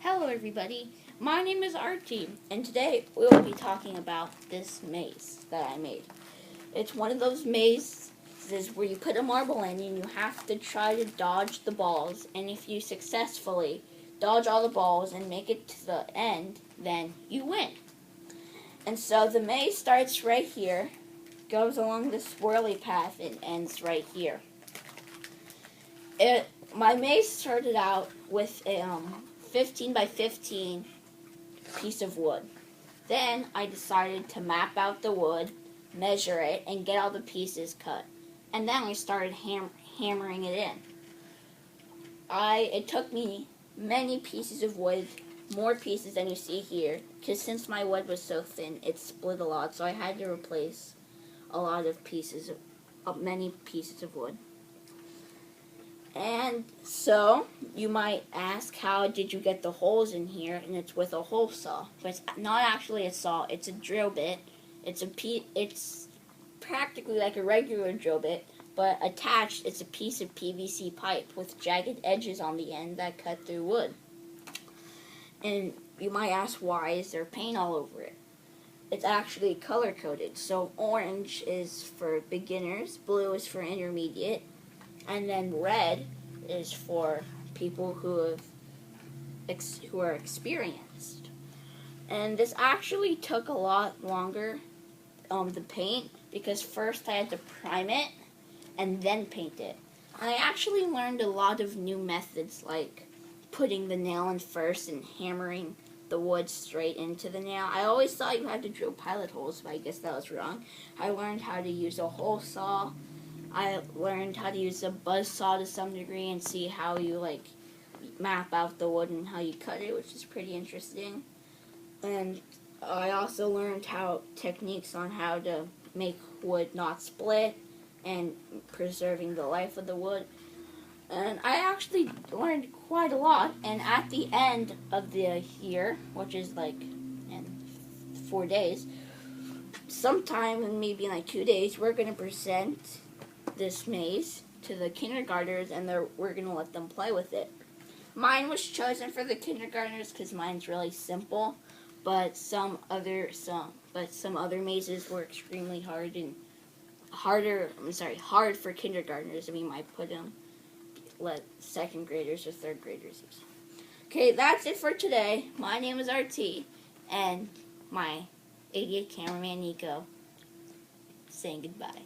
Hello everybody, my name is Archie, and today we will be talking about this maze that I made. It's one of those mazes where you put a marble in and you have to try to dodge the balls, and if you successfully dodge all the balls and make it to the end, then you win. And so the maze starts right here, goes along this swirly path, and ends right here. My maze started out with a 15 by 15 piece of wood. Then I decided to map out the wood, measure it, and get all the pieces cut. And then I started hammering it in. It took me many pieces of wood, more pieces than you see here, because since my wood was so thin, it split a lot, so I had to replace a lot of many pieces of wood. And so, you might ask, how did you get the holes in here? And it's with a hole saw. But it's not actually a saw, it's a drill bit. It's practically like a regular drill bit, but attached, it's a piece of PVC pipe with jagged edges on the end that cut through wood. And you might ask, why is there paint all over it? It's actually color-coded. So orange is for beginners, blue is for intermediate, and then red is for people who are experienced. And this actually took a lot longer, the paint, because first I had to prime it and then paint it. And I actually learned a lot of new methods, like putting the nail in first and hammering the wood straight into the nail. I always thought you had to drill pilot holes, but I guess that was wrong. I learned how to use a hole saw. I learned how to use a buzz saw to some degree and see how you map out the wood and how you cut it, which is pretty interesting. And I also learned techniques on how to make wood not split and preserving the life of the wood. And I actually learned quite a lot. And at the end of the year, which is in 4 days, sometime in maybe 2 days, we're going to present this maze to the kindergartners, and we're going to let them play with it. Mine was chosen for the kindergartners because mine's really simple, but some other mazes were extremely hard for kindergartners, and we might let second graders or third graders use. Okay, that's it for today. My name is RT, and my 88 cameraman Nico saying goodbye.